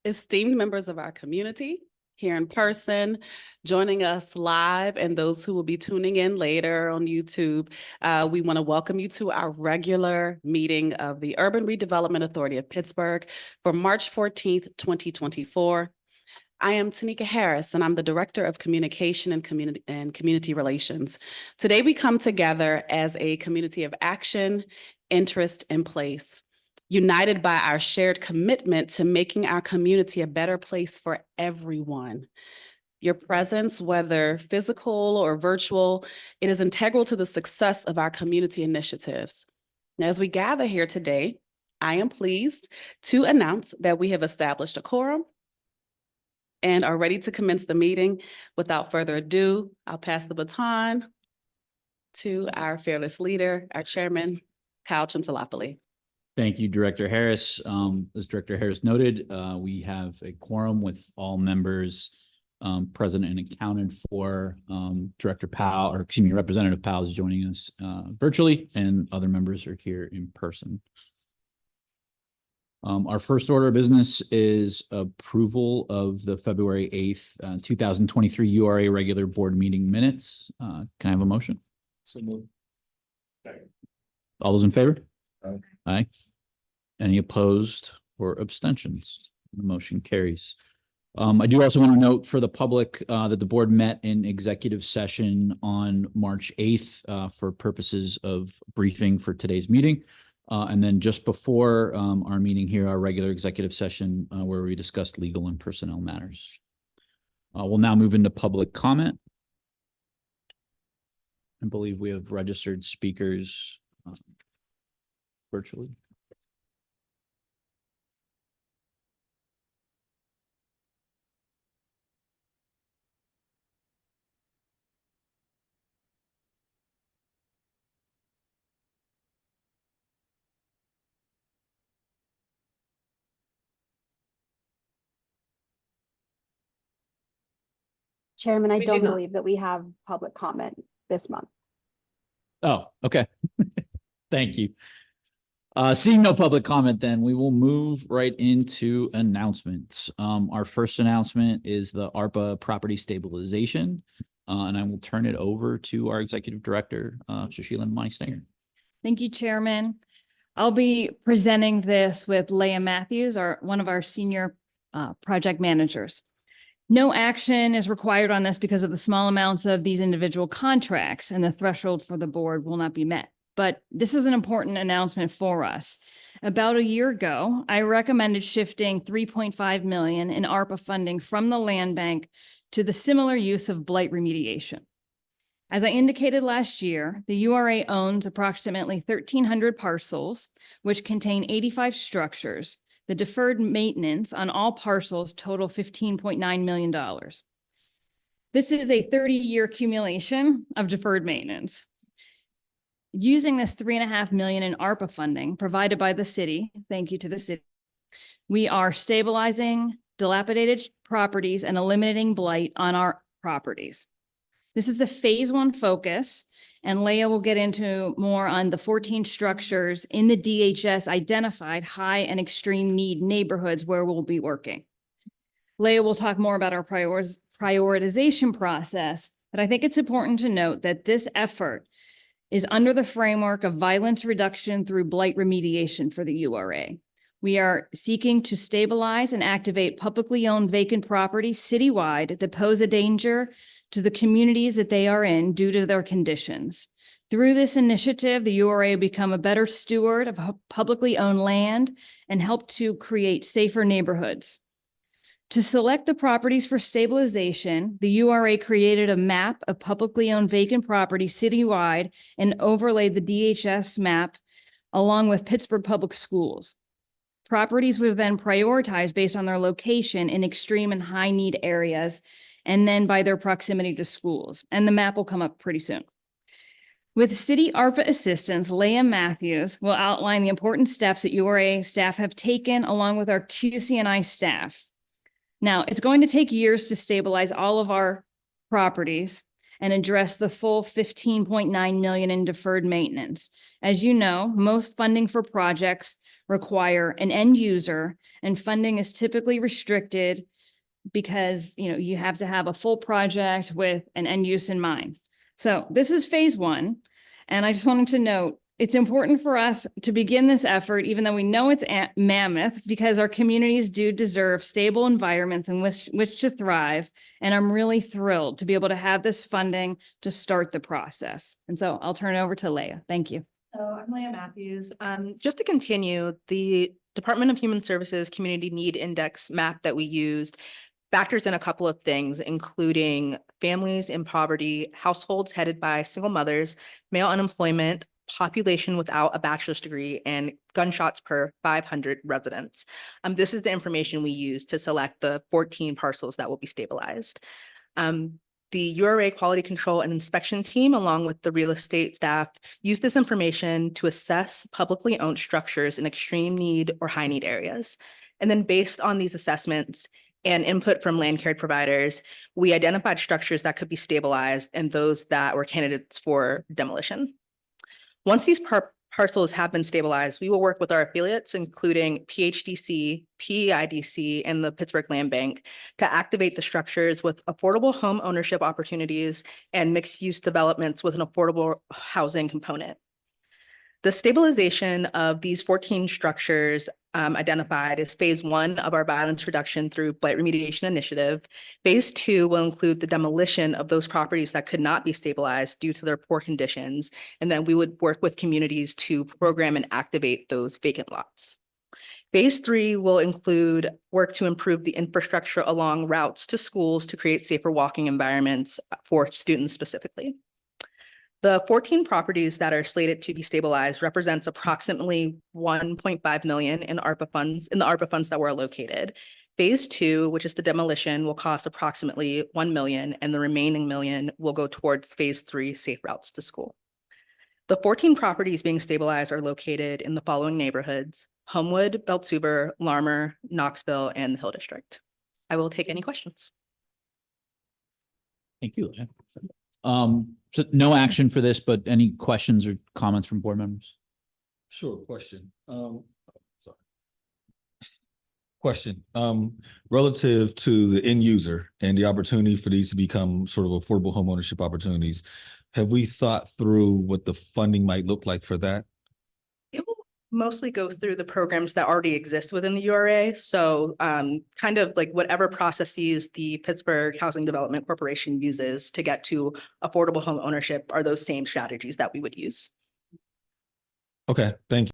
Esteemed members of our community, here in person, joining us live, and those who will be tuning in later on YouTube, we want to welcome you to our regular meeting of the Urban Redevelopment Authority of Pittsburgh for March 14th, 2024. I am Tanika Harris, and I'm the Director of Communication and Community Relations. Today, we come together as a community of action, interest, and place, united by our shared commitment to making our community a better place for everyone. Your presence, whether physical or virtual, it is integral to the success of our community initiatives. As we gather here today, I am pleased to announce that we have established a quorum and are ready to commence the meeting. Without further ado, I'll pass the baton to our fearless leader, our chairman, Kyle Chintalapoli. Thank you, Director Harris. As Director Harris noted, we have a quorum with all members present and accounted for. Director Powell, or excuse me, Representative Powell is joining us virtually, and other members are here in person. Our first order of business is approval of the February 8th, 2023 URA regular board meeting minutes. Can I have a motion? So moved. Second. All those in favor? Aye. Aye. Any opposed or abstentions? The motion carries. I do also want to note for the public that the board met in executive session on March 8th for purposes of briefing for today's meeting. And then just before our meeting here, our regular executive session where we discussed legal and personnel matters. We'll now move into public comment. I believe we have registered speakers virtually. Chairman, I don't believe that we have public comment this month. Oh, okay. Thank you. Seeing no public comment, then we will move right into announcements. Our first announcement is the ARPA property stabilization, and I will turn it over to our executive director, Sushila Nemani-Stenger. Thank you, Chairman. I'll be presenting this with Leah Matthews, one of our senior project managers. No action is required on this because of the small amounts of these individual contracts, and the threshold for the board will not be met. But this is an important announcement for us. About a year ago, I recommended shifting $3.5 million in ARPA funding from the land bank to the similar use of blight remediation. As I indicated last year, the URA owns approximately 1,300 parcels, which contain 85 structures. The deferred maintenance on all parcels total $15.9 million. This is a 30-year accumulation of deferred maintenance. Using this $3.5 million in ARPA funding provided by the city, thank you to the city, we are stabilizing dilapidated properties and eliminating blight on our properties. This is a phase 1 focus, and Leah will get into more on the 14 structures in the DHS identified high and extreme need neighborhoods where we'll be working. Leah will talk more about our prioritization process, but I think it's important to note that this effort is under the framework of violence reduction through blight remediation for the URA. We are seeking to stabilize and activate publicly owned vacant properties citywide that pose a danger to the communities that they are in due to their conditions. Through this initiative, the URA will become a better steward of publicly owned land and help to create safer neighborhoods. To select the properties for stabilization, the URA created a map of publicly owned vacant properties citywide and overlaid the DHS map along with Pittsburgh Public Schools. Properties were then prioritized based on their location in extreme and high need areas, and then by their proximity to schools. And the map will come up pretty soon. With city ARPA assistance, Leah Matthews will outline the important steps that URA staff have taken along with our QC&I staff. Now, it's going to take years to stabilize all of our properties, and address the full 15.9 million in deferred maintenance. As you know, most funding for projects require an end user, and funding is typically restricted because, you have to have a full project with an end use in mind. So this is phase one. And I just wanted to note, it's important for us to begin this effort, even though we know it's mammoth, because our communities do deserve stable environments in which to thrive. And I'm really thrilled to be able to have this funding to start the process. And so I'll turn it over to Leah. Thank you. So I'm Leah Matthews. Just to continue, the Department of Human Services Community Need Index map that we used factors in a couple of things, including families in poverty, households headed by single mothers, male unemployment, population without a bachelor's degree, and gunshots per 500 residents. This is the information we use to select the 14 parcels that will be stabilized. The URA Quality Control and Inspection Team, along with the real estate staff, use this information to assess publicly owned structures in extreme need or high need areas. And then based on these assessments and input from land care providers, we identified structures that could be stabilized and those that were candidates for demolition. Once these parcels have been stabilized, we will work with our affiliates, including PHDC, PEIDC, and the Pittsburgh Land Bank, to activate the structures with affordable home ownership opportunities and mixed-use developments with an affordable housing component. The stabilization of these 14 structures identified is phase one of our violence reduction through blight remediation initiative. Phase two will include the demolition of those properties that could not be stabilized due to their poor conditions. And then we would work with communities to program and activate those vacant lots. Phase three will include work to improve the infrastructure along routes to schools to create safer walking environments for students specifically. The 14 properties that are slated to be stabilized represents approximately 1.5 million in the ARPA funds that were allocated. Phase two, which is the demolition, will cost approximately 1 million, and the remaining million will go towards phase three, safe routes to school. The 14 properties being stabilized are located in the following neighborhoods: Homewood, Beltsuber, Larmer, Knoxville, and the Hill District. I will take any questions. Thank you, Leah. So no action for this, but any questions or comments from board members? Sure, question. Sorry. Question. Relative to the end user and the opportunity for these to become sort of affordable home ownership opportunities, have we thought through what the funding might look like for that? It will mostly go through the programs that already exist within the URA. So kind of like whatever processes the Pittsburgh Housing Development Corporation uses to get to affordable home ownership are those same strategies that we would use. Okay, thank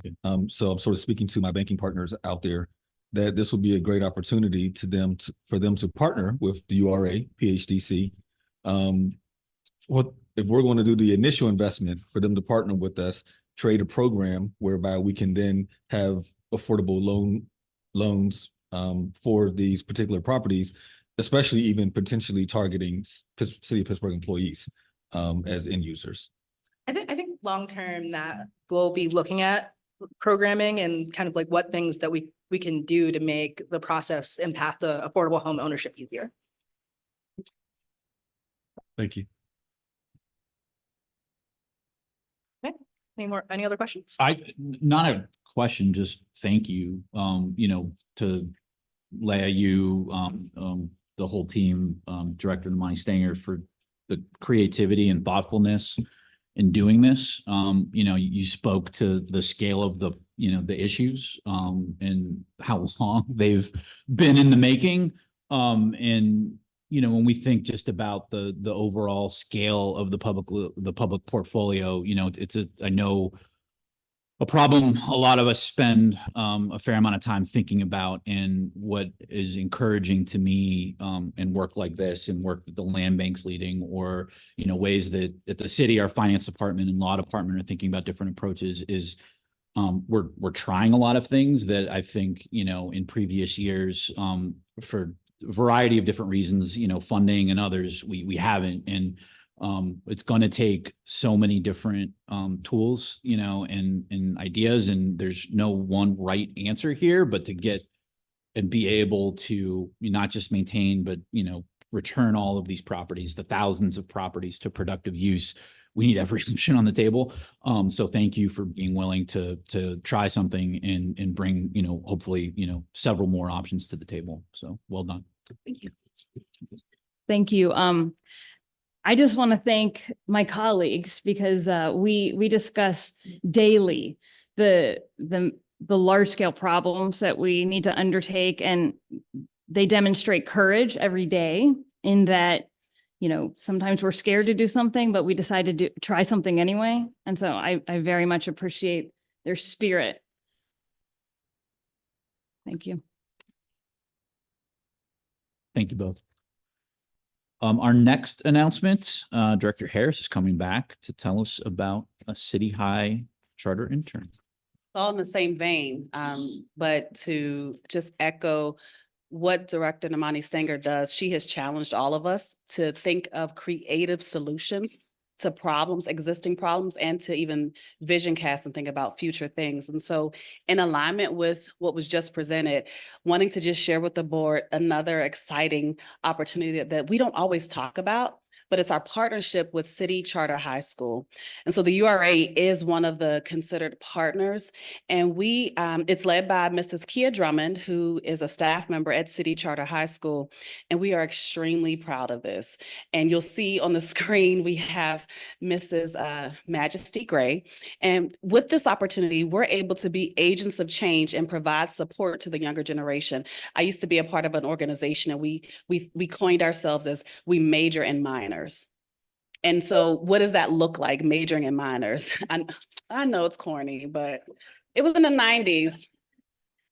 you. So I'm sort of speaking to my banking partners out there that this will be a great opportunity for them to partner with the URA, PHDC. If we're going to do the initial investment, for them to partner with us, create a program whereby we can then have affordable loans for these particular properties, especially even potentially targeting City of Pittsburgh employees as end users. I think long-term that we'll be looking at programming and kind of like what things that we can do to make the process and path to affordable home ownership easier. Thank you. Any other questions? Not a question, just thank you, to Leah, you, the whole team, Director Imani Stanger, for the creativity and thoughtfulness in doing this. You spoke to the scale of the issues, and how long they've been in the making. When we think just about the overall scale of the public portfolio, it's I know a problem a lot of us spend a fair amount of time thinking about, and what is encouraging to me in work like this and work that the land bank's leading, or ways that at the city, our finance department and law department are thinking about different approaches, is we're trying a lot of things that I think in previous years for a variety of different reasons, funding and others, we haven't. And it's going to take so many different tools, and ideas, and there's no one right answer here, but to get and be able to not just maintain, but return all of these properties, the thousands of properties, to productive use, we need every option on the table. So thank you for being willing to try something and bring, hopefully, several more options to the table. So well done. Thank you. Thank you. I just want to thank my colleagues because we discuss daily the large scale problems that we need to undertake, and they demonstrate courage every day in that, sometimes we're scared to do something, but we decide to try something anyway. And so I very much appreciate their spirit. Thank you. Thank you both. Our next announcement, Director Harris is coming back to tell us about a City High charter intern. All in the same vein, but to just echo what Director Namani Stanger does, she has challenged all of us to think of creative solutions to problems, existing problems, and to even vision cast and think about future things. And so in alignment with what was just presented, wanting to just share with the board another exciting opportunity that we don't always talk about, but it's our partnership with City Charter High School. And so the URA is one of the considered partners, and it's led by Mrs. Kia Drummond, who is a staff member at City Charter High School, and we are extremely proud of this. And you'll see on the screen, we have Mrs. Majesty Gray. And with this opportunity, we're able to be agents of change and provide support to the younger generation. I used to be a part of an organization, and we coined ourselves as we major in minors. And so what does that look like, majoring in minors? I know it's corny, but it was in the 90s.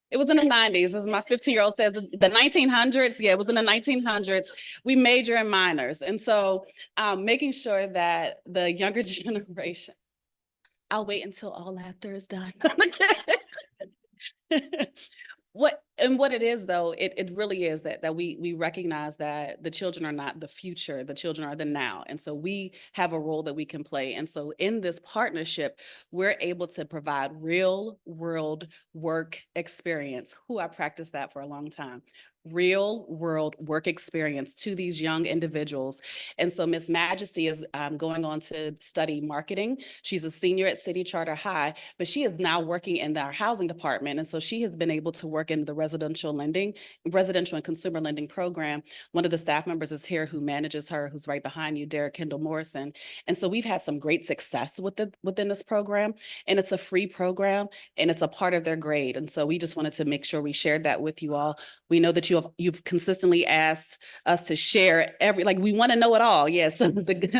It was in the 90s, as my 15-year-old says, the 1900s. Yeah, it was in the 1900s. We major in minors. And so making sure that the younger generation, I'll wait until all laughter is done. What it is, though, it really is that we recognize that the children are not the future, the children are the now. And so we have a role that we can play. And so in this partnership, we're able to provide real world work experience. I practiced that for a long time. Real world work experience to these young individuals. And so Miss Majesty is going on to study marketing. She's a senior at City Charter High, but she is now working in our housing department. And so she has been able to work in the residential and consumer lending program. One of the staff members is here who manages her, who's right behind you, Derek Kendall Morrison. And so we've had some great success within this program, and it's a free program and it's a part of their grade. And so we just wanted to make sure we shared that with you all. We know that you've consistently asked us to share we want to know it all. Yes,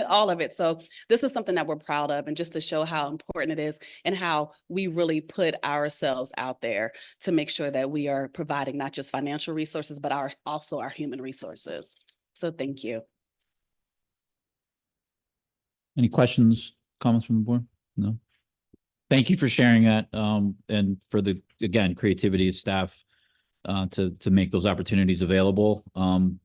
all of it. So this is something that we're proud of, and just to show how important it is and how we really put ourselves out there to make sure that we are providing not just financial resources, but also our human resources. So thank you. Any questions, comments from the board? No. Thank you for sharing that, and for the, again, creativity of staff to make those opportunities available.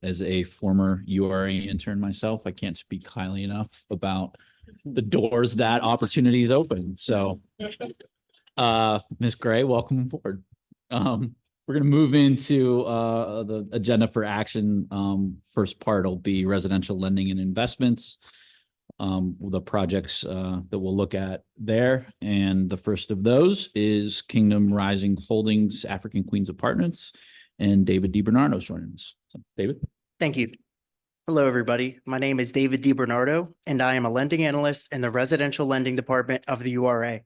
As a former URA intern myself, I can't speak highly enough about the doors that opportunities open. So, Ms. Gray, welcome aboard. We're going to move into the agenda for action. First part will be residential lending and investments. The projects that we'll look at there. And the first of those is Kingdom Rising Holdings African Queens Apartments, and David DiBernardo is joining us. So, David. Thank you. Hello, everybody. My name is David DiBernardo, and I am a lending analyst in the residential lending department of the URA.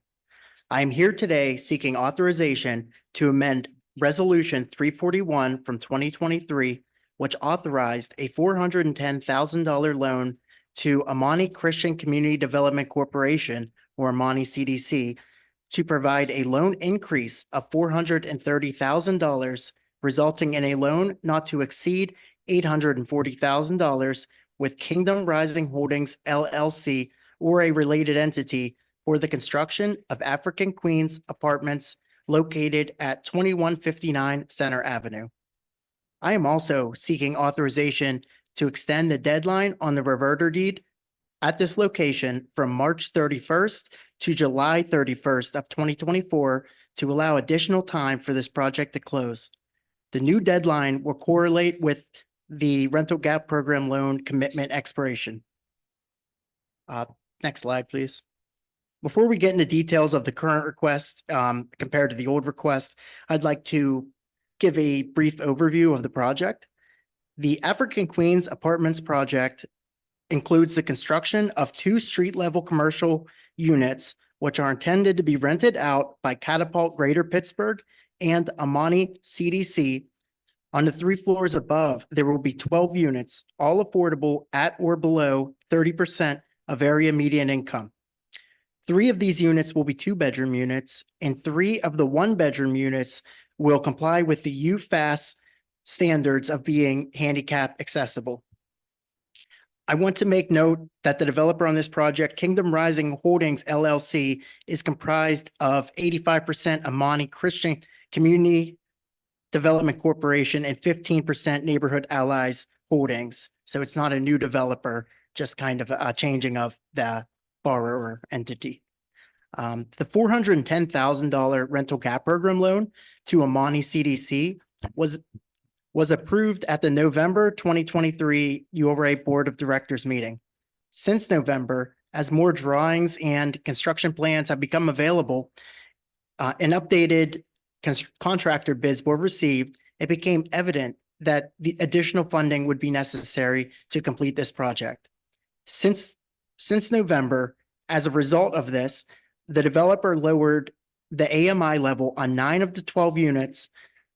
I am here today seeking authorization to amend Resolution 341 from 2023, which authorized a $410,000 loan to Amani Christian Community Development Corporation, or Amani CDC, to provide a loan increase of $430,000, resulting in a loan not to exceed $840,000 with Kingdom Rising Holdings LLC or a related entity for the construction of African Queens Apartments located at 2159 Center Avenue. I am also seeking authorization to extend the deadline on the reverter deed at this location from March 31st to July 31st of 2024 to allow additional time for this project to close. The new deadline will correlate with the rental gap program loan commitment expiration. Next slide, please. Before we get into details of the current request compared to the old request, I'd like to give a brief overview of the project. The African Queens Apartments project includes the construction of 2 street-level commercial units, which are intended to be rented out by Catapult Greater Pittsburgh and Amani CDC. On the 3 floors above, there will be 12 units, all affordable at or below 30% of area median income. 3 of these units will be 2-bedroom units, and 3 of the 1-bedroom units will comply with the UFAS standards of being handicap accessible. I want to make note that the developer on this project, Kingdom Rising Holdings LLC, is comprised of 85% Amani Christian Community Development Corporation and 15% Neighborhood Allies Holdings. So it's not a new developer, just kind of a changing of the borrower entity. The $410,000 rental gap program loan to Amani CDC was approved at the November 2023 URA Board of Directors meeting. Since November, as more drawings and construction plans have become available and updated contractor bids were received, it became evident that the additional funding would be necessary to complete this project. Since November, as a result of this, the developer lowered the AMI level on 9 of the 12 units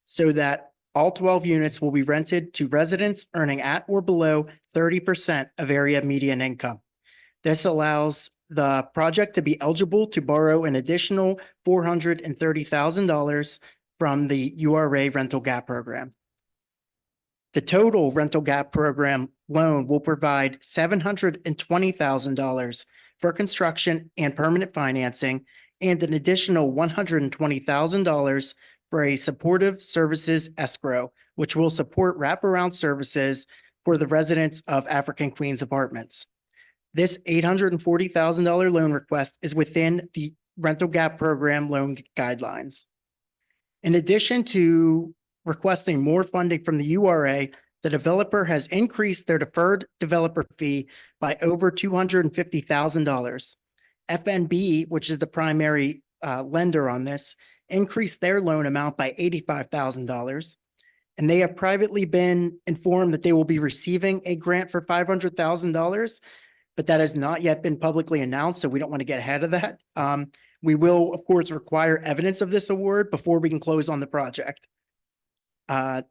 so that all 12 units will be rented to residents earning at or below 30% of area median income. This allows the project to be eligible to borrow an additional $430,000 from the URA rental gap program. The total rental gap program loan will provide $720,000 for construction and permanent financing and an additional $120,000 for a supportive services escrow, which will support wraparound services for the residents of African Queens Apartments. This $840,000 loan request is within the rental gap program loan guidelines. In addition to requesting more funding from the URA, the developer has increased their deferred developer fee by over $250,000. FNB, which is the primary lender on this, increased their loan amount by $85,000. And they have privately been informed that they will be receiving a grant for $500,000, but that has not yet been publicly announced, so we don't want to get ahead of that. We will, of course, require evidence of this award before we can close on the project. In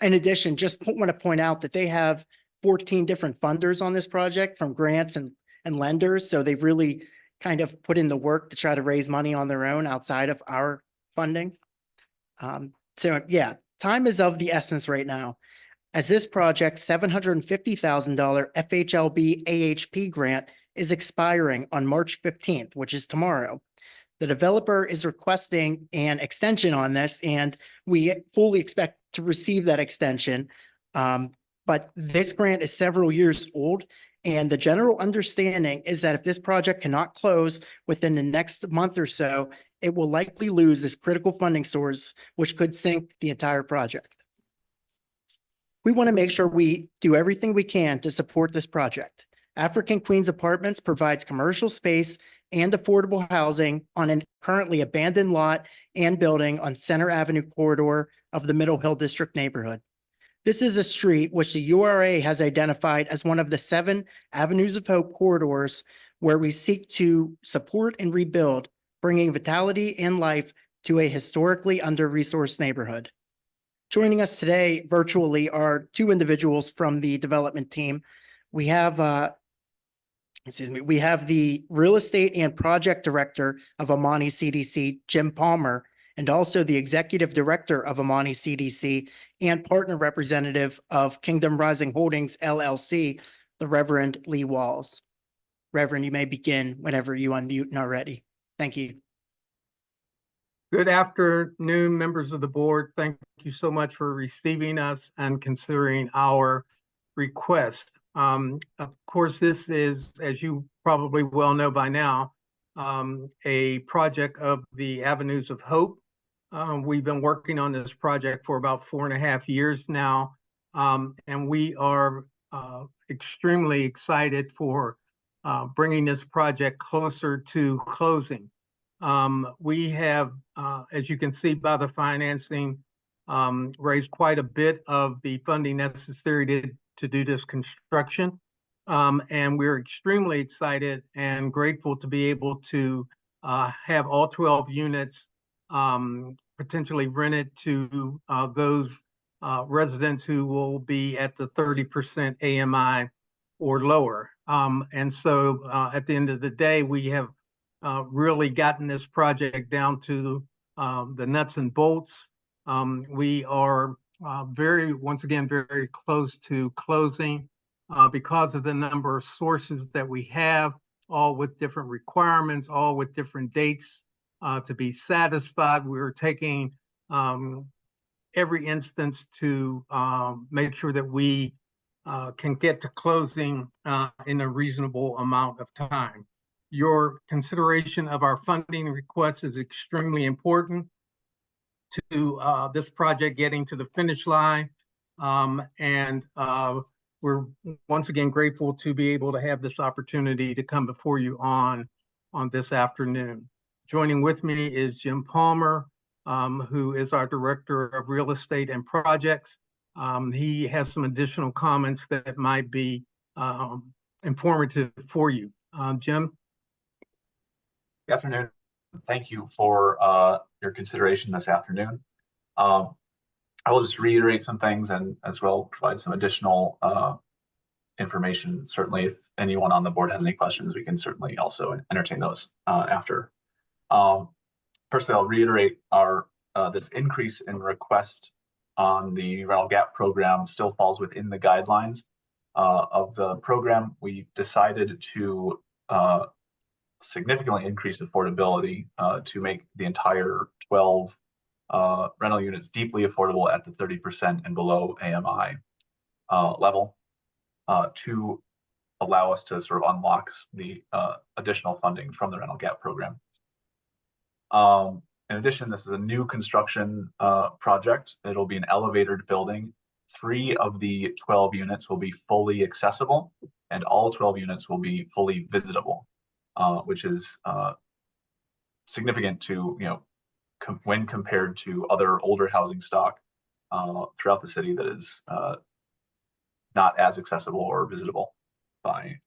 addition, just want to point out that they have 14 different funders on this project from grants and lenders, so they've really kind of put in the work to try to raise money on their own outside of our funding. So yeah, time is of the essence right now. As this project $750,000 FHLB AHP grant is expiring on March 15th, which is tomorrow. The developer is requesting an extension on this, and we fully expect to receive that extension. But this grant is several years old, and the general understanding is that if this project cannot close within the next month or so, it will likely lose this critical funding source, which could sink the entire project. We want to make sure we do everything we can to support this project. African Queens Apartments provides commercial space and affordable housing on a currently abandoned lot and building on Center Avenue corridor of the Middle Hill District neighborhood. This is a street which the URA has identified as one of the 7 Avenues of Hope corridors where we seek to support and rebuild, bringing vitality and life to a historically under-resourced neighborhood. Joining us today virtually are 2 individuals from the development team. We have, we have the real estate and project director of Amani CDC, Jim Palmer, and also the executive director of Amani CDC and partner representative of Kingdom Rising Holdings LLC, the Reverend Lee Walls. Reverend, you may begin whenever you unmute and are ready. Thank you. Good afternoon, members of the board. Thank you so much for receiving us and considering our request. Of course, this is, as you probably well know by now, a project of the Avenues of Hope. We've been working on this project for about 4.5 years now. And we are extremely excited for bringing this project closer to closing. We have, as you can see by the financing, raised quite a bit of the funding necessary to do this construction. And we're extremely excited and grateful to be able to have all 12 units potentially rented to those residents who will be at the 30% AMI or lower. And so at the end of the day, we have really gotten this project down to the nuts and bolts. We are once again, very close to closing because of the number of sources that we have, all with different requirements, all with different dates to be satisfied. We're taking every instance to make sure that we can get to closing in a reasonable amount of time. Your consideration of our funding request is extremely important to this project getting to the finish line. And we're once again grateful to be able to have this opportunity to come before you on this afternoon. Joining with me is Jim Palmer, who is our Director of Real Estate and Projects. He has some additional comments that might be informative for you. Jim? Good afternoon. Thank you for your consideration this afternoon. I will just reiterate some things and as well provide some additional information. Certainly, if anyone on the board has any questions, we can certainly also entertain those after. Firstly, I'll reiterate our this increase in request on the rental gap program still falls within the guidelines of the program. We decided to significantly increase affordability to make the entire 12 rental units deeply affordable at the 30% and below AMI level to allow us to sort of unlock the additional funding from the rental gap program. In addition, this is a new construction project. It'll be an elevated building. 3 of the 12 units will be fully accessible and all 12 units will be fully visitable, which is significant to, when compared to other older housing stock throughout the city that is not as accessible or visitable by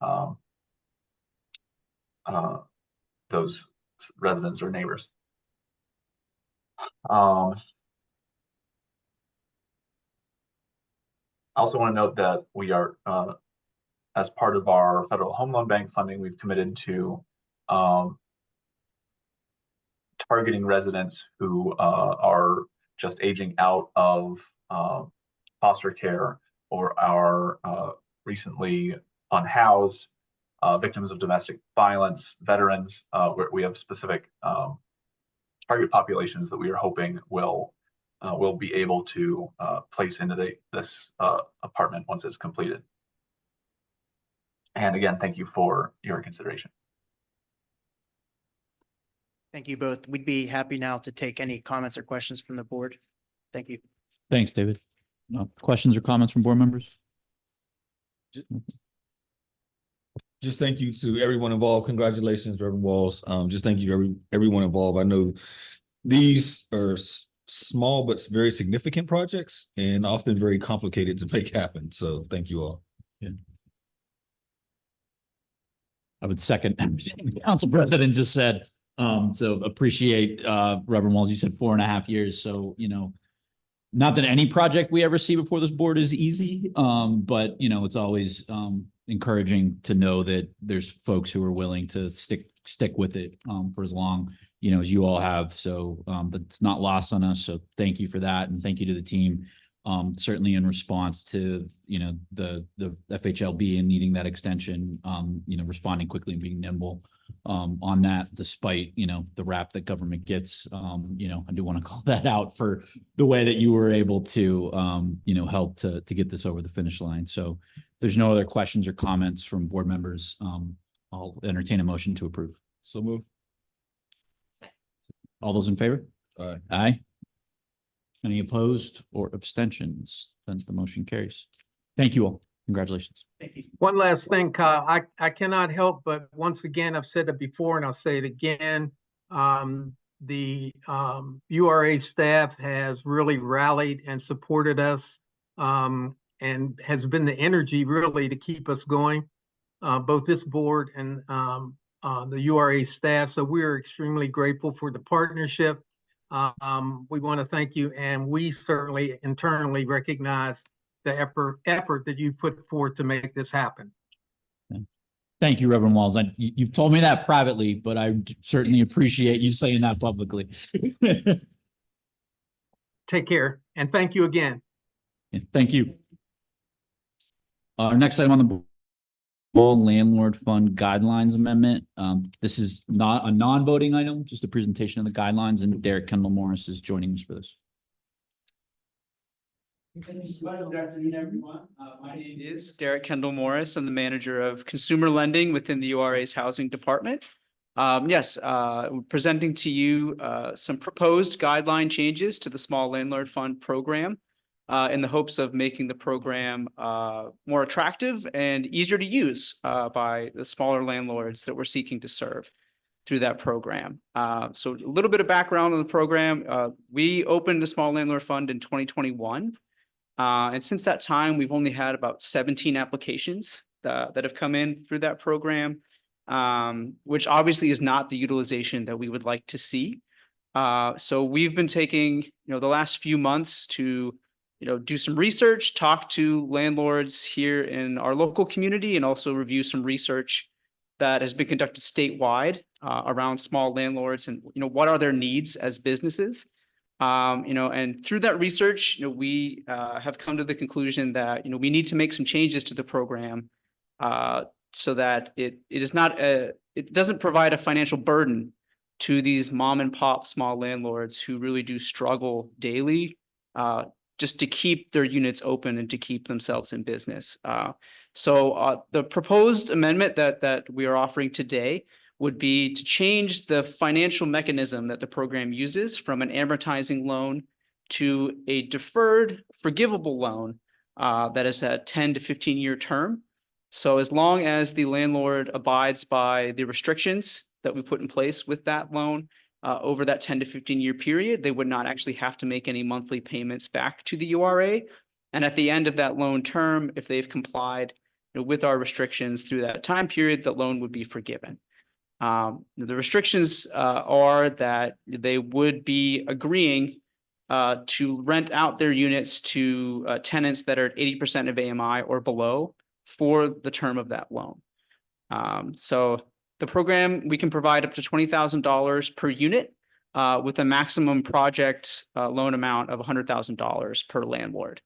those residents or neighbors. I also want to note that we are, as part of our Federal Home Loan Bank funding, we've committed to targeting residents who are just aging out of foster care or are recently unhoused, victims of domestic violence, veterans, where we have specific target populations that we are hoping will be able to place into this apartment once it's completed. And again, thank you for your consideration. Thank you both. We'd be happy now to take any comments or questions from the board. Thank you. Thanks, David. Questions or comments from board members? Just thank you to everyone involved. Congratulations, Reverend Walls. Just thank you to everyone involved. I know these are small but very significant projects and often very complicated to make happen. So thank you all. Yeah. I would second everything the council president just said. So appreciate Reverend Walls. You said 4.5 years. So, not that any project we ever see before this board is easy, but it's always encouraging to know that there's folks who are willing to stick with it for as long, as you all have. So that's not lost on us. So thank you for that. And thank you to the team. Certainly in response to, the FHLB and needing that extension, responding quickly and being nimble on that, despite, the rap that government gets. I do want to call that out for the way that you were able to, help to get this over the finish line. So if there's no other questions or comments from board members, I'll entertain a motion to approve. So move. All those in favor? Aye. Aye. Any opposed or abstentions? Then the motion carries. Thank you all. Congratulations. One last thing, Kyle, I cannot help, but once again, I've said it before and I'll say it again. The URA staff has really rallied and supported us and has been the energy really to keep us going, both this board and the URA staff. So we are extremely grateful for the partnership. We want to thank you, and we certainly internally recognize the effort that you put forth to make this happen. Thank you, Reverend Walls. You've told me that privately, but I certainly appreciate you saying that publicly. Take care, and thank you again. Thank you. Our next item on the board, landlord fund guidelines amendment. This is not a non-voting item, just a presentation of the guidelines, and Derek Kendall Morris is joining us for this. Good afternoon, everyone. My name is Derek Kendall Morris. I'm the manager of consumer lending within the URA's housing department. Presenting to you some proposed guideline changes to the small landlord fund program in the hopes of making the program more attractive and easier to use by the smaller landlords that we're seeking to serve through that program. So a little bit of background on the program. We opened the small landlord fund in 2021. And since that time, we've only had about 17 applications that have come in through that program, which obviously is not the utilization that we would like to see. So we've been taking, the last few months to, do some research, talk to landlords here in our local community, and also review some research that has been conducted statewide around small landlords and, what are their needs as businesses. And through that research, we have come to the conclusion that, we need to make some changes to the program so that it doesn't provide a financial burden to these mom and pop small landlords who really do struggle daily just to keep their units open and to keep themselves in business. So the proposed amendment that we are offering today would be to change the financial mechanism that the program uses from an amortizing loan to a deferred forgivable loan that is a 10 to 15-year term. So as long as the landlord abides by the restrictions that we put in place with that loan over that 10 to 15-year period, they would not actually have to make any monthly payments back to the URA. And at the end of that loan term, if they've complied with our restrictions through that time period, the loan would be forgiven. The restrictions are that they would be agreeing to rent out their units to tenants that are at 80% of AMI or below for the term of that loan. So the program, we can provide up to $20,000 per unit with a maximum project loan amount of $100,000 per landlord.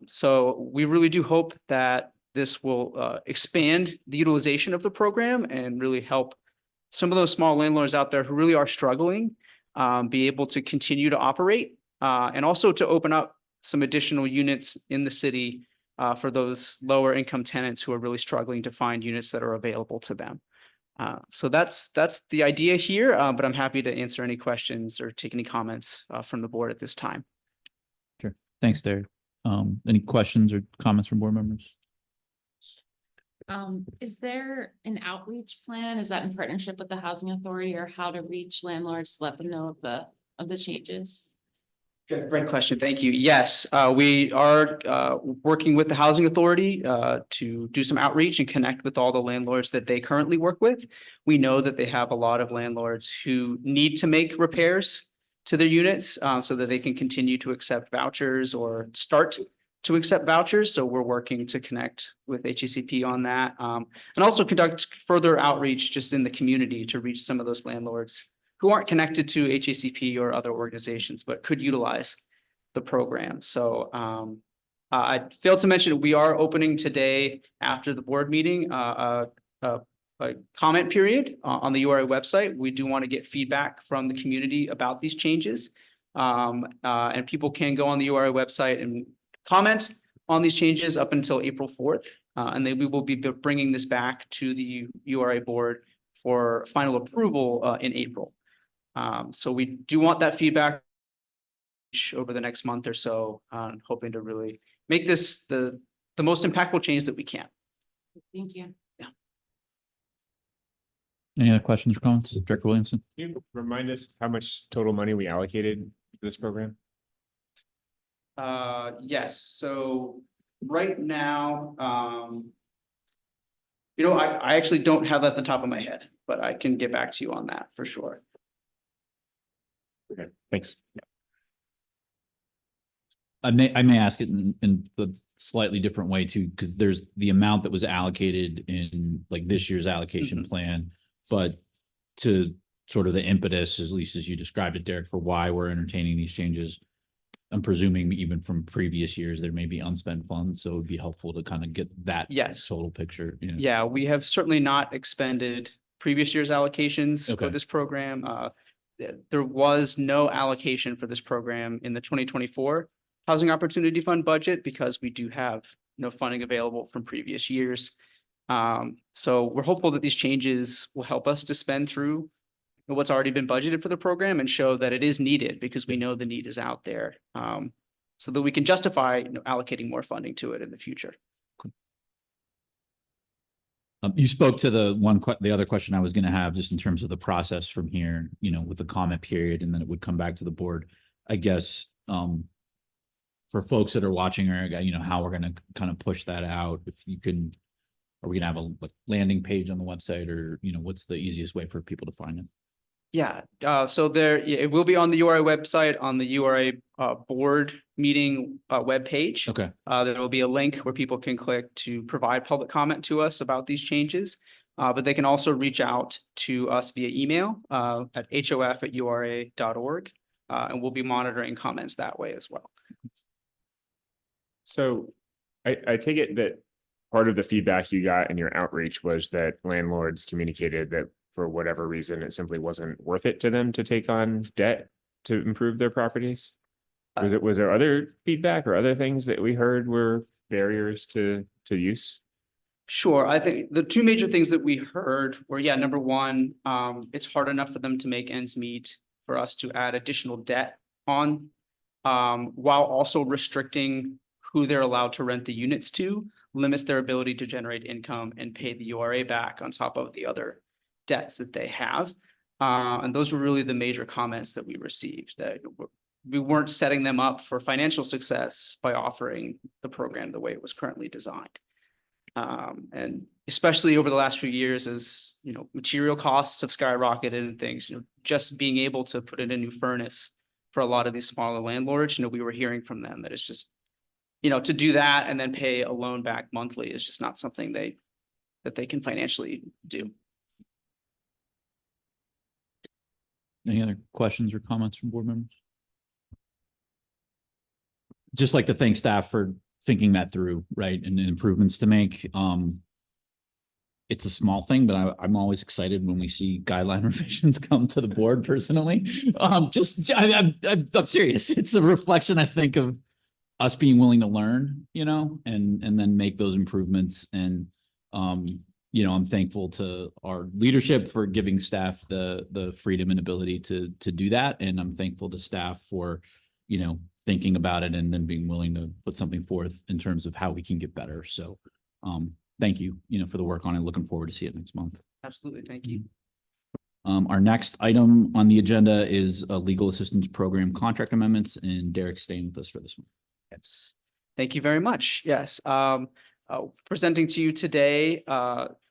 So we really do hope that this will expand the utilization of the program and really help some of those small landlords out there who really are struggling be able to continue to operate and also to open up some additional units in the city for those lower income tenants who are really struggling to find units that are available to them. So that's the idea here, but I'm happy to answer any questions or take any comments from the board at this time. Sure. Thanks, Derek. Any questions or comments from board members? Is there an outreach plan? Is that in partnership with the housing authority, or how to reach landlords, let them know of the changes? Great question. Thank you. Yes, we are working with the housing authority to do some outreach and connect with all the landlords that they currently work with. We know that they have a lot of landlords who need to make repairs to their units so that they can continue to accept vouchers or start to accept vouchers. So we're working to connect with HACP on that and also conduct further outreach just in the community to reach some of those landlords who aren't connected to HACP or other organizations, but could utilize the program. So I failed to mention we are opening today after the board meeting a comment period on the URA website. We do want to get feedback from the community about these changes. And people can go on the URA website and comment on these changes up until April 4th. And then we will be bringing this back to the URA board for final approval in April. So we do want that feedback over the next month or so, hoping to really make this the most impactful change that we can. Thank you. Any other questions or comments? Director Williamson? Can you remind us how much total money we allocated to this program? Yes, so right now, I actually don't have that at the top of my head, but I can get back to you on that for sure. Okay, thanks. I may ask it in a slightly different way too, because there's the amount that was allocated in like this year's allocation plan, but to sort of the impetus, at least as you described it, Derek, for why we're entertaining these changes. I'm presuming even from previous years, there may be unspent funds, so it would be helpful to kind of get that total picture. Yeah, we have certainly not expended previous year's allocations for this program. There was no allocation for this program in the 2024 Housing Opportunity Fund budget because we do have no funding available from previous years. So we're hopeful that these changes will help us to spend through what's already been budgeted for the program and show that it is needed because we know the need is out there, so that we can justify allocating more funding to it in the future. You spoke to the other question I was going to have just in terms of the process from here, with the comment period, and then it would come back to the board. I guess for folks that are watching, or how we're going to kind of push that out. If you can, are we going to have a landing page on the website, or what's the easiest way for people to find it? Yeah, so it will be on the URA website on the URA board meeting webpage. Okay. There will be a link where people can click to provide public comment to us about these changes, but they can also reach out to us via email at hof@ura.org, and we'll be monitoring comments that way as well. So I take it that part of the feedback you got in your outreach was that landlords communicated that for whatever reason, it simply wasn't worth it to them to take on debt to improve their properties. Was there other feedback or other things that we heard were barriers to use? Sure. I think the two major things that we heard were, number one, it's hard enough for them to make ends meet for us to add additional debt on, while also restricting who they're allowed to rent the units to, limits their ability to generate income and pay the URA back on top of the other debts that they have. And those were really the major comments that we received, that we weren't setting them up for financial success by offering the program the way it was currently designed. And especially over the last few years, as material costs have skyrocketed and things, just being able to put in a new furnace for a lot of these smaller landlords, we were hearing from them that it's just, to do that and then pay a loan back monthly is just not something that they can financially do. Any other questions or comments from board members? Just like to thank staff for thinking that through, right, and improvements to make. It's a small thing, but I'm always excited when we see guideline revisions come to the board personally. I'm serious. It's a reflection, I think, of us being willing to learn, and then make those improvements. And I'm thankful to our leadership for giving staff the freedom and ability to do that. And I'm thankful to staff for, thinking about it and then being willing to put something forth in terms of how we can get better. So thank you, for the work on it. Looking forward to see it next month. Absolutely. Thank you. Our next item on the agenda is a legal assistance program contract amendments, and Derek's staying with us for this one. Yes. Thank you very much. Yes. Presenting to you today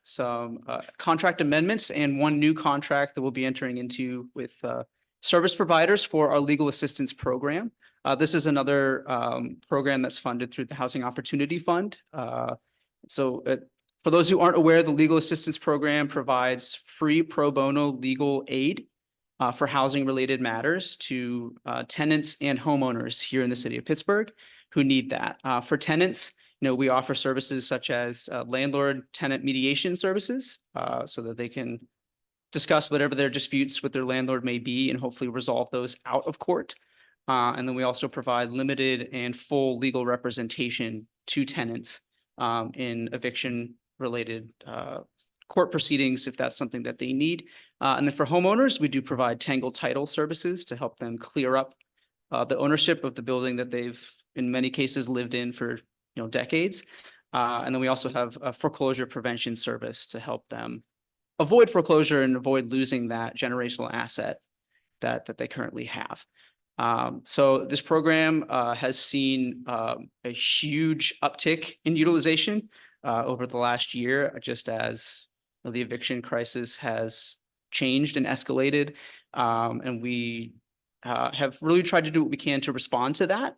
some contract amendments and one new contract that we'll be entering into with service providers for our legal assistance program. This is another program that's funded through the Housing Opportunity Fund. For those who aren't aware, the legal assistance program provides free pro bono legal aid for housing related matters to tenants and homeowners here in the city of Pittsburgh who need that. For tenants, we offer services such as landlord tenant mediation services so that they can discuss whatever their disputes with their landlord may be and hopefully resolve those out of court. And then we also provide limited and full legal representation to tenants in eviction related court proceedings if that's something that they need. And then for homeowners, we do provide tangled title services to help them clear up the ownership of the building that they've in many cases lived in for decades. And then we also have a foreclosure prevention service to help them avoid foreclosure and avoid losing that generational asset that they currently have. So this program has seen a huge uptick in utilization over the last year, just as the eviction crisis has changed and escalated. And we have really tried to do what we can to respond to that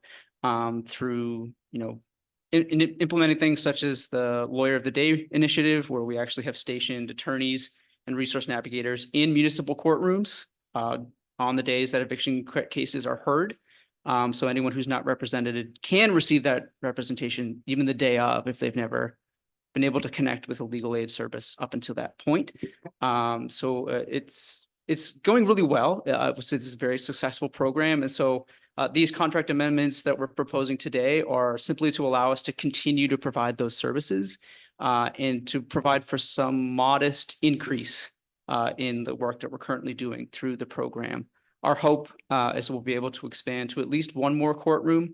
through, in implementing things such as the Lawyer of the Day initiative, where we actually have stationed attorneys and resource navigators in municipal courtrooms on the days that eviction cases are heard. So anyone who's not represented can receive that representation even the day of, if they've never been able to connect with a legal aid service up until that point. So it's going really well. This is a very successful program. And so these contract amendments that we're proposing today are simply to allow us to continue to provide those services and to provide for some modest increase in the work that we're currently doing through the program. Our hope is we'll be able to expand to at least one more courtroom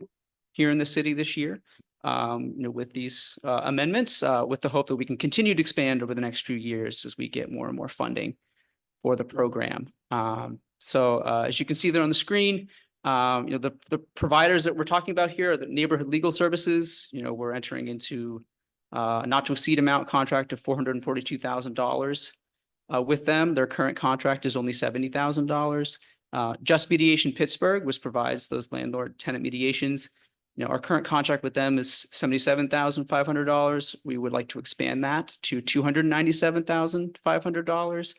here in the city this year. With these amendments, with the hope that we can continue to expand over the next few years as we get more and more funding for the program. So as you can see there on the screen, the providers that we're talking about here are the neighborhood legal services. We're entering into a not to exceed amount contract of $442,000 with them. Their current contract is only $70,000. Just Mediation Pittsburgh, which provides those landlord tenant mediations. Our current contract with them is $77,500. We would like to expand that to $297,500.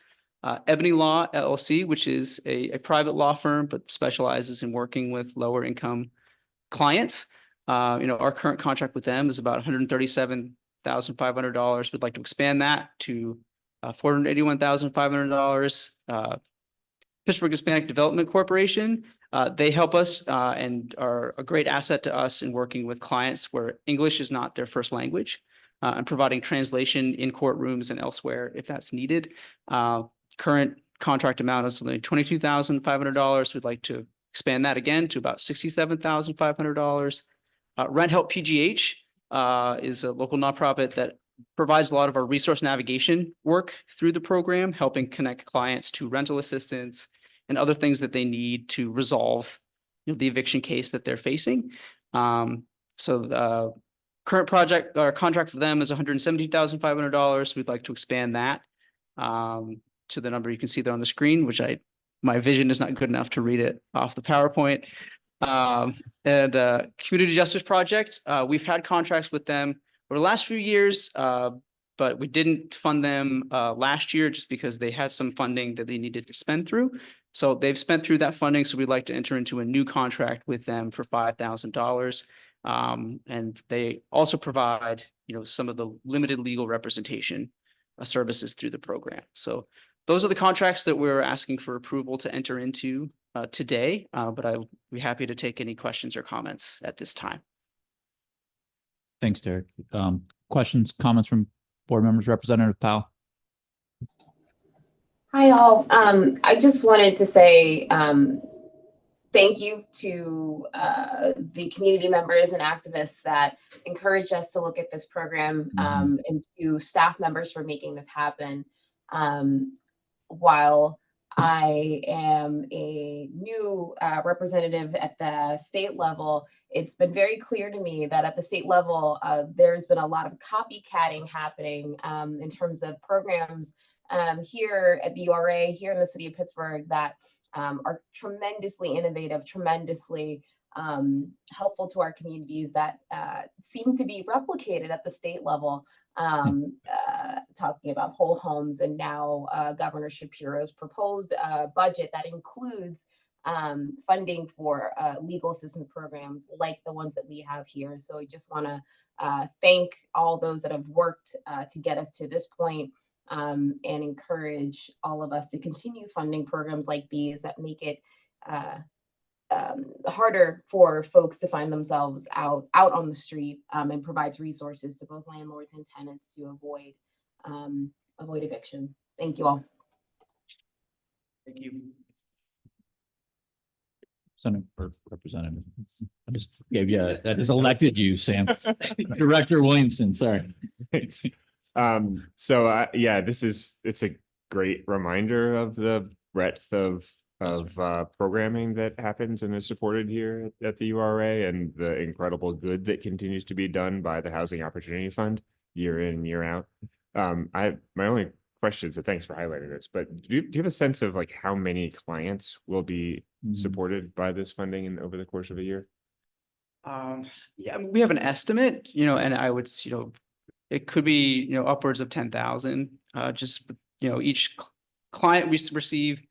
Ebony Law LLC, which is a private law firm, but specializes in working with lower income clients. Our current contract with them is about $137,500. We'd like to expand that to $481,500. Pittsburgh Hispanic Development Corporation. They help us and are a great asset to us in working with clients where English is not their first language and providing translation in courtrooms and elsewhere if that's needed. Current contract amount is only $22,500. We'd like to expand that again to about $67,500. Rent Help PGH is a local nonprofit that provides a lot of our resource navigation work through the program, helping connect clients to rental assistance and other things that they need to resolve the eviction case that they're facing. So the current project or contract for them is $117,500. We'd like to expand that to the number you can see there on the screen, which my vision is not good enough to read it off the PowerPoint. And Community Justice Project, we've had contracts with them over the last few years, but we didn't fund them last year just because they had some funding that they needed to spend through. So they've spent through that funding. So we'd like to enter into a new contract with them for $5,000. And they also provide, some of the limited legal representation services through the program. So those are the contracts that we're asking for approval to enter into today, but I'll be happy to take any questions or comments at this time. Thanks, Derek. Questions, comments from board members, Representative Powell? Hi, all. I just wanted to say thank you to the community members and activists that encouraged us to look at this program and to staff members for making this happen. While I am a new representative at the state level, it's been very clear to me that at the state level, there's been a lot of copycatting happening in terms of programs here at the URA, here in the city of Pittsburgh, that are tremendously innovative, tremendously helpful to our communities that seem to be replicated at the state level. Talking about whole homes, and now Governor Shapiro's proposed budget that includes funding for legal assistance programs like the ones that we have here. So I just want to thank all those that have worked to get us to this point, and encourage all of us to continue funding programs like these that make it harder for folks to find themselves out on the street, and provides resources to both landlords and tenants to avoid eviction. Thank you all. Thank you. Senator or Representative. I just gave you, I just elected you, Sam. Director Williamson, sorry. Yeah, it's a great reminder of the breadth of programming that happens and is supported here at the URA, and the incredible good that continues to be done by the Housing Opportunity Fund year in and year out. My only question, so thanks for highlighting this, but do you have a sense of like how many clients will be supported by this funding over the course of a year? Yeah, we have an estimate, and I would, it could be, upwards of 10,000, just, each client we receive,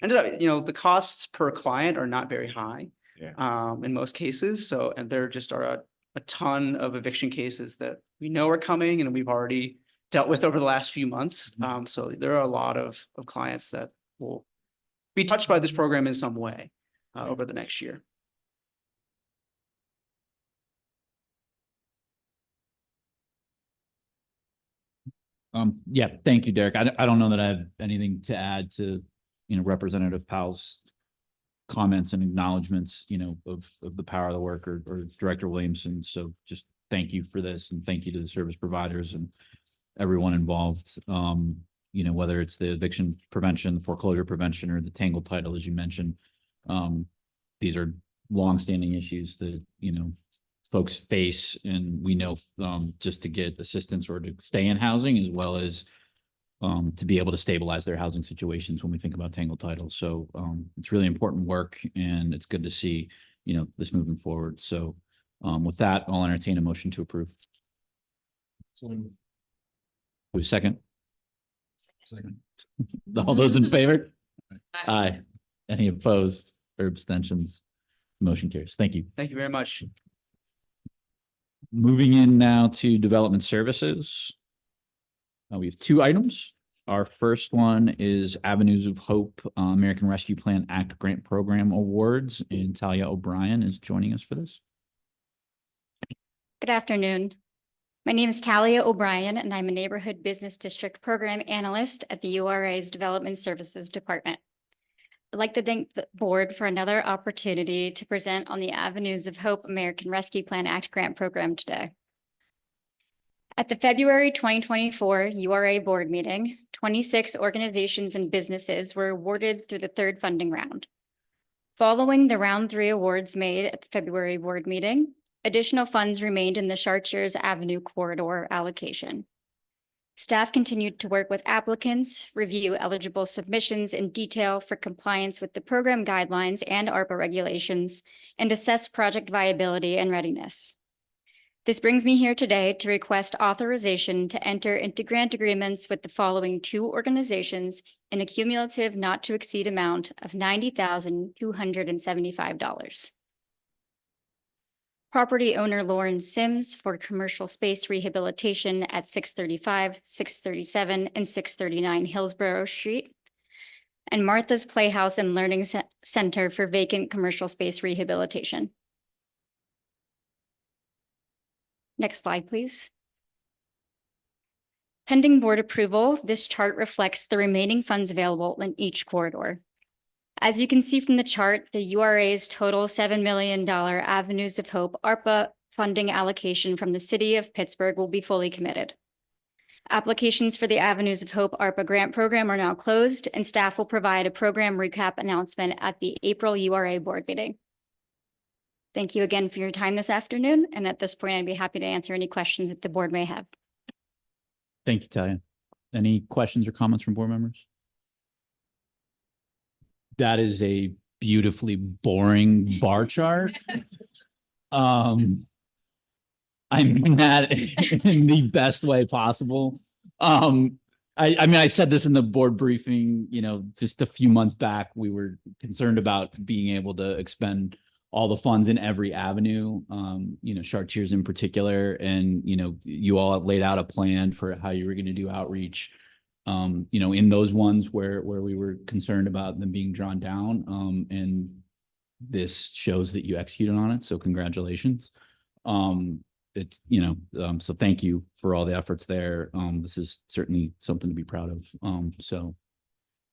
ended up, the costs per client are not very high. Yeah. In most cases. So, and there just are a ton of eviction cases that we know are coming and we've already dealt with over the last few months. So there are a lot of clients that will be touched by this program in some way over the next year. Yeah, thank you, Derek. I don't know that I have anything to add to, Representative Powell's comments and acknowledgements, of the power of the work, or Director Williamson. So just thank you for this, and thank you to the service providers and everyone involved. Whether it's the eviction prevention, the foreclosure prevention, or the tangled title, as you mentioned. These are longstanding issues that, folks face, and we know just to get assistance or to stay in housing, as well as to be able to stabilize their housing situations when we think about tangled titles. So it's really important work, and it's good to see, this moving forward. So with that, I'll entertain a motion to approve. Who's second? Second. All those in favor? Aye. Any opposed or abstentions? Motion carries. Thank you. Thank you very much. Moving in now to development services. We have two items. Our first one is Avenues of Hope American Rescue Plan Act Grant Program Awards, and Talia O'Brien is joining us for this. Good afternoon. My name is Talia O'Brien, and I'm a Neighborhood Business District Program Analyst at the URA's Development Services Department. I'd like to thank the board for another opportunity to present on the Avenues of Hope American Rescue Plan Act Grant Program today. At the February 2024 URA board meeting, 26 organizations and businesses were awarded through the third funding round. Following the round 3 awards made at the February board meeting, additional funds remained in the Chartiers Avenue corridor allocation. Staff continued to work with applicants, review eligible submissions in detail for compliance with the program guidelines and ARPA regulations, and assess project viability and readiness. This brings me here today to request authorization to enter into grant agreements with the following 2 organizations in a cumulative not to exceed amount of $90,275. Property owner Lauren Sims for commercial space rehabilitation at 635, 637, and 639 Hillsborough Street. And Martha's Playhouse and Learning Center for vacant commercial space rehabilitation. Next slide, please. Pending board approval, this chart reflects the remaining funds available in each corridor. As you can see from the chart, the URA's total $7 million Avenues of Hope ARPA funding allocation from the City of Pittsburgh will be fully committed. Applications for the Avenues of Hope ARPA grant program are now closed, and staff will provide a program recap announcement at the April URA board meeting. Thank you again for your time this afternoon, and at this point, I'd be happy to answer any questions that the board may have. Thank you, Talia. Any questions or comments from board members? That is a beautifully boring bar chart. I mean that in the best way possible. I mean, I said this in the board briefing, just a few months back. We were concerned about being able to expend all the funds in every avenue, Chartiers in particular. And, you all laid out a plan for how you were going to do outreach, in those ones where we were concerned about them being drawn down. And this shows that you executed on it. So congratulations. It's, so thank you for all the efforts there. This is certainly something to be proud of. So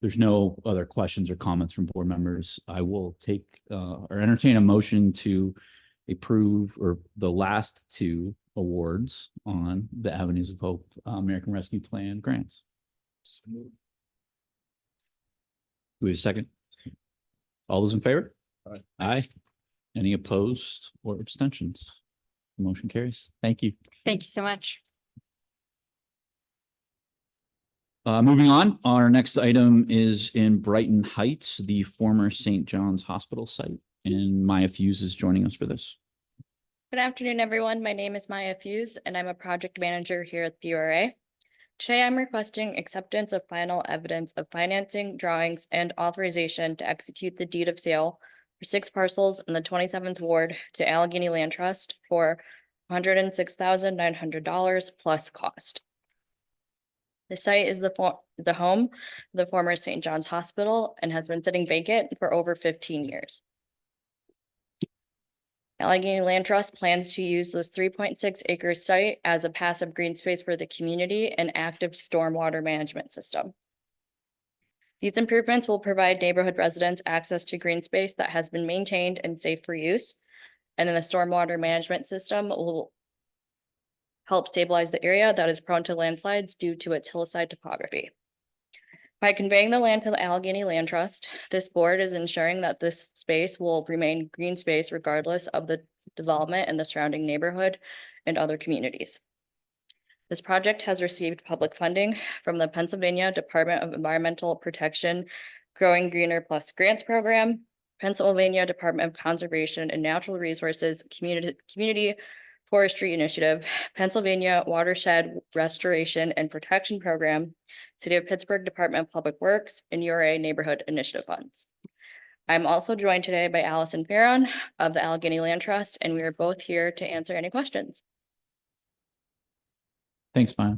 there's no other questions or comments from board members, I will take or entertain a motion to approve or the last two awards on the Avenues of Hope American Rescue Plan grants. Do we have a second? All those in favor? Aye. Aye. Any opposed or abstentions? Motion carries. Thank you. Thank you so much. Moving on, our next item is in Brighton Heights, the former St. John's Hospital site, and Maya Fuse is joining us for this. Good afternoon, everyone. My name is Maya Fuse, and I'm a project manager here at the URA. Today, I'm requesting acceptance of final evidence of financing, drawings, and authorization to execute the deed of sale for 6 parcels in the 27th Ward to Allegheny Land Trust for $106,900 plus cost. The site is the home of the former St. John's Hospital and has been sitting vacant for over 15 years. Allegheny Land Trust plans to use this 3.6 acre site as a passive green space for the community and active stormwater management system. These improvements will provide neighborhood residents access to green space that has been maintained and safe for use. And then the stormwater management system will help stabilize the area that is prone to landslides due to its hillside topography. By conveying the land to the Allegheny Land Trust, this board is ensuring that this space will remain green space regardless of the development in the surrounding neighborhood and other communities. This project has received public funding from the Pennsylvania Department of Environmental Protection Growing Greener Plus Grants Program, Pennsylvania Department of Conservation and Natural Resources Community Forestry Initiative, Pennsylvania Watershed Restoration and Protection Program, City of Pittsburgh Department of Public Works, and URA Neighborhood Initiative funds. I'm also joined today by Allison Farron of the Allegheny Land Trust, and we are both here to answer any questions. Thanks, Maya.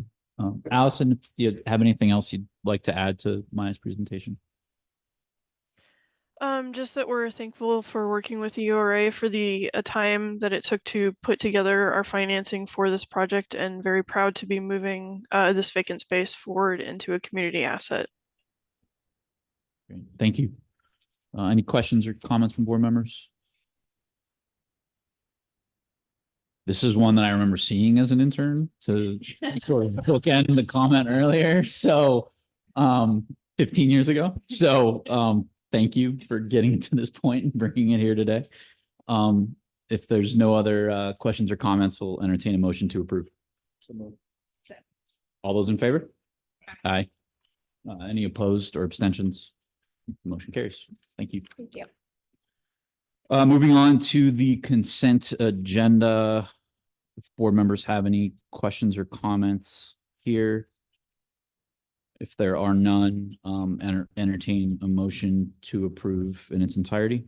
Allison, do you have anything else you'd like to add to Maya's presentation? Just that we're thankful for working with the URA for the time that it took to put together our financing for this project, and very proud to be moving this vacant space forward into a community asset. Great. Thank you. Any questions or comments from board members? This is one that I remember seeing as an intern to sort of bookend the comment earlier. So 15 years ago. So thank you for getting to this point and bringing it here today. If there's no other questions or comments, we'll entertain a motion to approve. All those in favor? Aye. Any opposed or abstentions? Motion carries. Thank you. Thank you. Moving on to the consent agenda. If board members have any questions or comments here. If there are none, entertain a motion to approve in its entirety.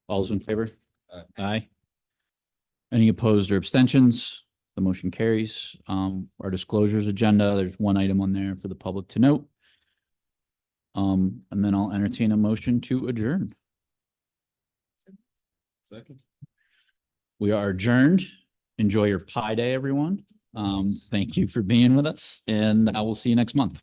All those in favor? Aye. Any opposed or abstentions? The motion carries. Our disclosures agenda, there's one item on there for the public to note. And then I'll entertain a motion to adjourn. Second. We are adjourned. Enjoy your Pi Day, everyone. Thank you for being with us, and I will see you next month.